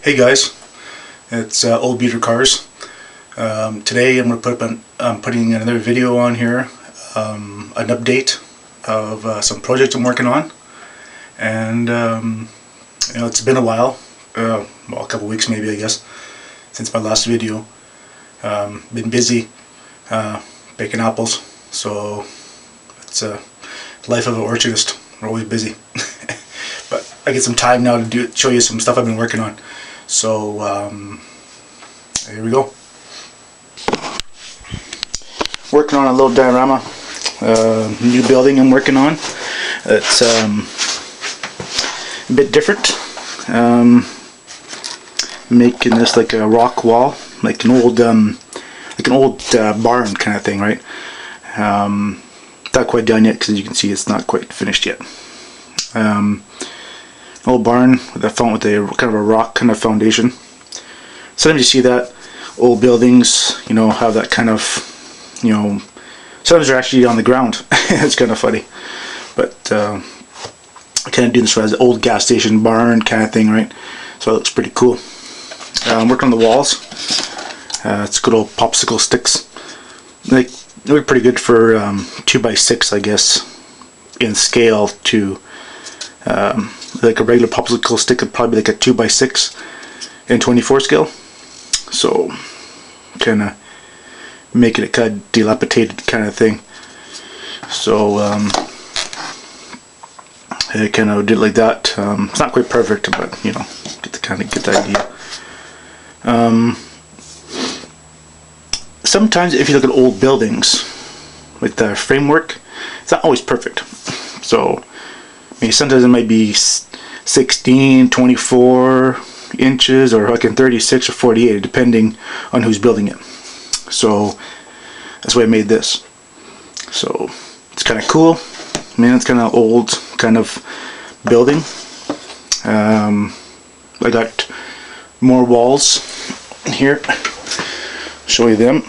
Hey guys, it's Old Beater Cars. Today I'm going to I'm putting another video on here, an update of some projects I'm working on, and it's been a while, well, a couple weeks maybe I guess, since my last video. Been busy baking apples, so it's a life of an orchardist. We're always busy, but I get some time now to show you some stuff I've been working on. So here we go. Working on a little diorama, new building I'm working on. It's a bit different. Making this like a rock wall, like an old barn kind of thing, right? Not quite done yet, because you can see it's not quite finished yet. Old barn with a kind of a rock kind of foundation. Sometimes you see that old buildings, have that kind of, sometimes they're actually on the ground. It's kind of funny, but I kind of do this as an old gas station barn kind of thing, right? So it looks pretty cool. I'm working on the walls. It's good old popsicle sticks. They look pretty good for 2x6, I guess, in scale to. Like a regular popsicle stick would probably be like a 2x6 in 24 scale. So kind of making it kind of dilapidated kind of thing. So I kind of did it like that. It's not quite perfect, but get the idea. Sometimes if you look at old buildings, like the framework, it's not always perfect. So sometimes it might be 16, 24 inches, or like in 36 or 48, depending on who's building it. So that's why I made this. So it's kind of cool. It's kind of old kind of building. I got more walls here. Show you them.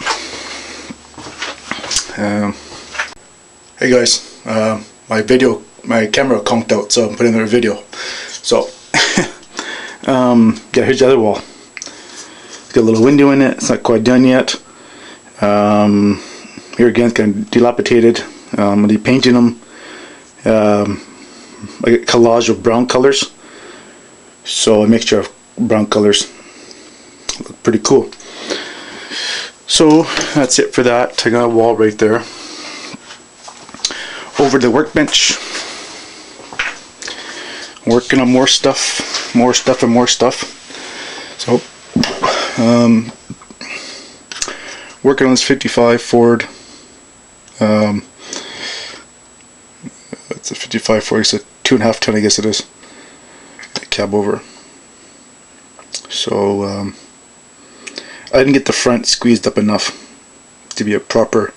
Hey guys, my camera conked out, so I'm putting in a video. So yeah, here's the other wall. It's got a little window in it. It's not quite done yet. Here again, it's kind of dilapidated. I'm going to be painting them like a collage of brown colors. So a mixture of brown colors. Look pretty cool. So that's it for that. I got a wall right there. Over the workbench, working on more stuff. So working on this 55 Ford. It's a 55 Ford. It's a 2.5 ton, I guess it is. Cab over. So I didn't get the front squeezed up enough to be a properly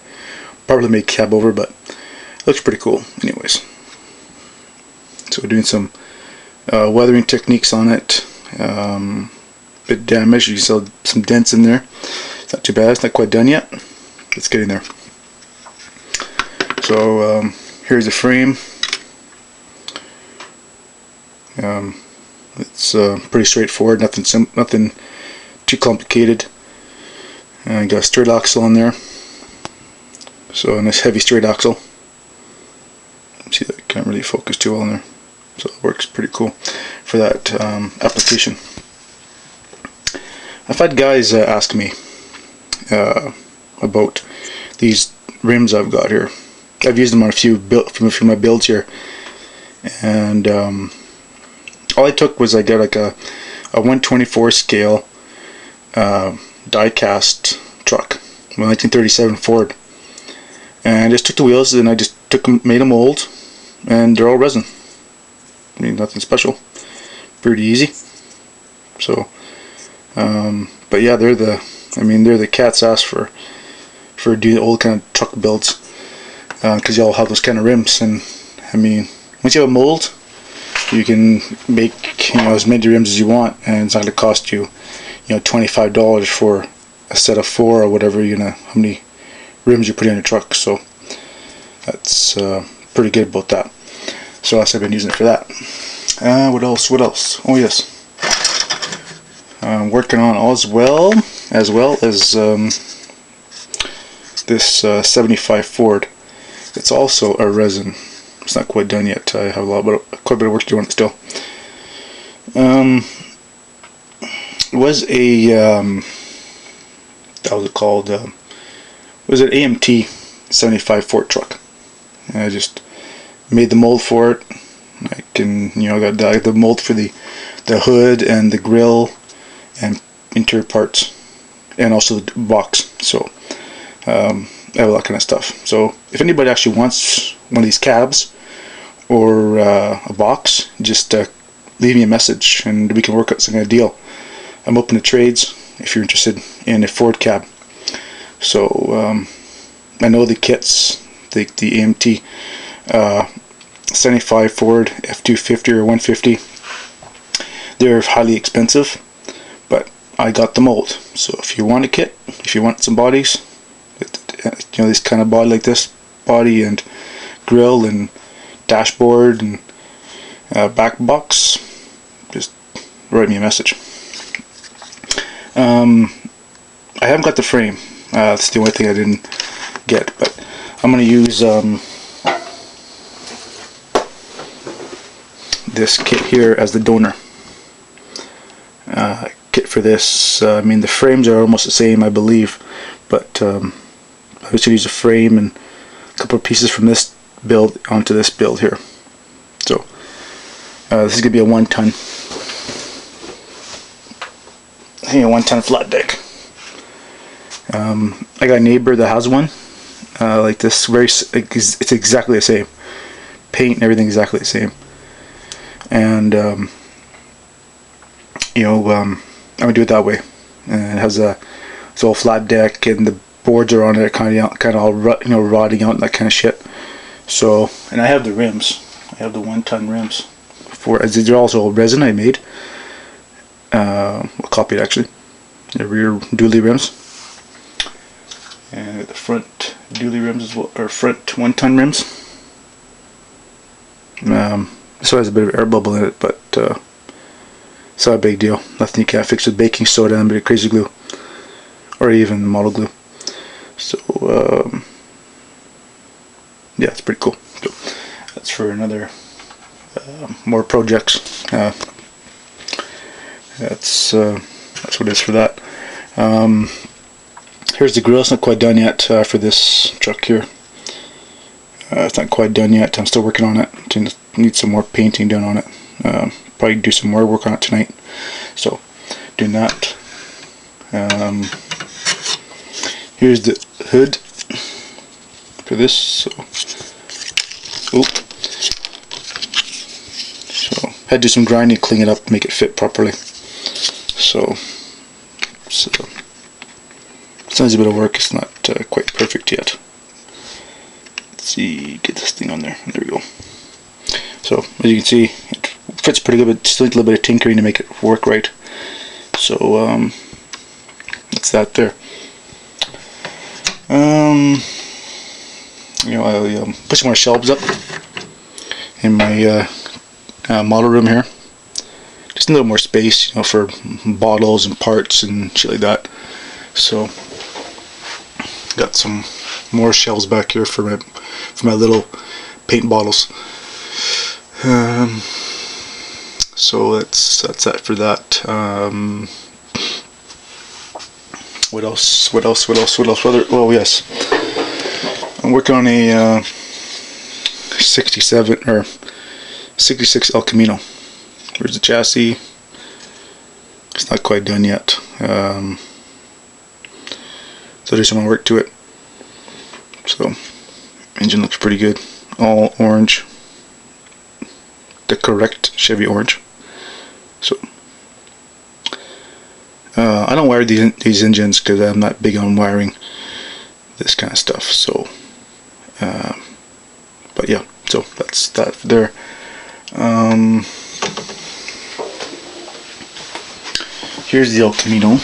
made cab over, but it looks pretty cool anyways. So we're doing some weathering techniques on it. Bit damaged. You can see some dents in there. It's not too bad. It's not quite done yet. It's getting there. So here's the frame. It's pretty straightforward. Nothing too complicated. I got a straight axle on there. So a nice heavy straight axle. See, that can't really focus too well on there. So it works pretty cool for that application. I've had guys ask me about these rims I've got here. I've used them on a few of my builds here, and all I took was I got like a 1/24 scale die cast truck, a 1937 Ford, and I just took the wheels and I just made them mold, and they're all resin. Nothing special, pretty easy. So but yeah, they're the cat's ass for doing old kind of truck builds, because y'all have those kind of rims. And once you have a mold, you can make as many rims as you want, and it's not going to cost you $25 for a set of 4 or whatever, how many rims you put in your truck. So that's pretty good about that. So I've been using it for that. What else? Oh yes, working on as well as this 75 Ford. It's also a resin. It's not quite done yet. I have quite a bit of work to do on it still. It was a what was it called? Was it AMT 75 Ford truck? And I just made the mold for it. I got the mold for the hood and the grill and interior parts, and also the box. So I have all that kind of stuff. So if anybody actually wants one of these cabs or a box, just leave me a message and we can work out some kind of deal. I'm open to trades if you're interested in a Ford cab. So I know the kits, the AMT 75 Ford F250 or 150, they're highly expensive, but I got the mold. So if you want a kit, if you want some bodies, this kind of body like this, body and grill and dashboard and back box, just write me a message. I haven't got the frame. That's the only thing I didn't get, but I'm going to use this kit here as the donor kit for this. I mean, the frames are almost the same, I believe, but I should use a frame and a couple of pieces from this build onto this build here. So this is going to be a 1 ton. I think a 1 ton flat deck. I got a neighbor that has one like this. It's exactly the same. Paint and everything exactly the same. And I'm gonna do it that way. And it has it's all flat deck, and the boards are on it, kind of all rotting out and that kind of shit. So, and I have the rims. I have the 1 ton rims. They're also resin I made. A copied actually. The rear dually rims, and the front dually rims as well, or front 1 ton rims. This one has a bit of air bubble in it, but it's not a big deal. Nothing you can't fix with baking soda and a bit of crazy glue, or even model glue. So yeah, it's pretty cool. So that's for another more projects. That's what it is for that. Here's the grill. It's not quite done yet for this truck here. It's not quite done yet. I'm still working on it. Need some more painting done on it. Probably do some more work on it tonight. So doing that. Here's the hood for this. So had to do some grinding, clean it up, make it fit properly. So it's a bit of work. It's not quite perfect yet. Let's see, get this thing on there. There we go. So as you can see, it fits pretty good, but still need a little bit of tinkering to make it work right. So that's that there. I'll put some more shelves up in my model room here. Just a little more space, for bottles and parts and shit like that. So got some more shelves back here for my little paint bottles. So that's that for that. What else? Oh yes, I'm working on a 67 or 66 El Camino. There's the chassis. It's not quite done yet. So there's some more work to it. So engine looks pretty good. All orange. The correct Chevy orange. So I don't wire these engines because I'm not big on wiring this kind of stuff. So but yeah, so that's that there. Here's the El Camino.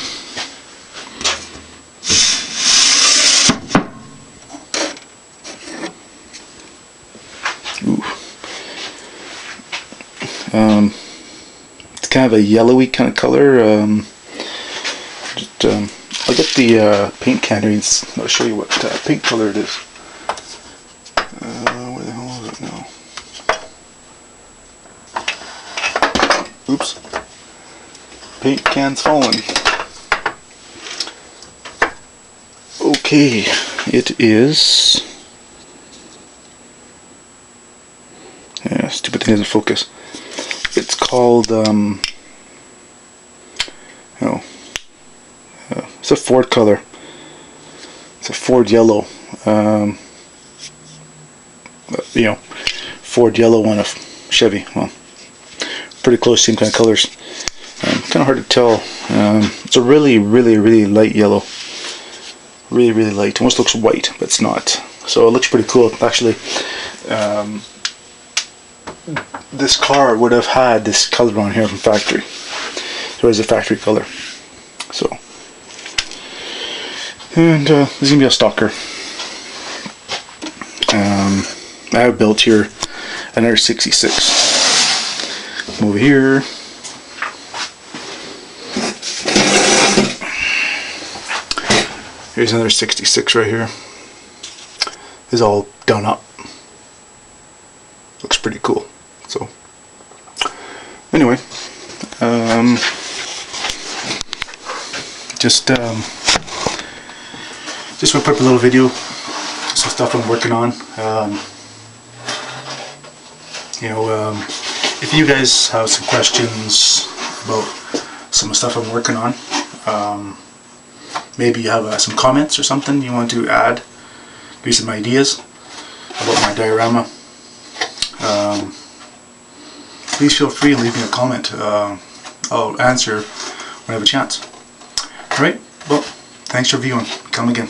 It's kind of a yellowy kind of color. I'll get the paint can here. I'll show you what paint color it is. Where the hell is it now? Oops. Paint can's falling. Okay, it is. Yeah, stupid thing doesn't focus. It's called it's a Ford color. It's a Ford yellow. Ford yellow on a Chevy. Well, pretty close, same kind of colors. Kind of hard to tell. It's a really light yellow. Really light. Almost looks white, but it's not. So it looks pretty cool. Actually, this car would have had this color on here from factory. So it's a factory color. So, and this is gonna be a stalker. I have built here another 66. Come over here. Here's another 66 right here. This is all done up. Looks pretty cool. So, anyway, just want to put up a little video, some stuff I'm working on. If you guys have some questions about some stuff I'm working on, maybe you have some comments or something you want to add, give me some ideas about my diorama, please feel free to leave me a comment. I'll answer when I have a chance. Alright, well, thanks for viewing. Come again.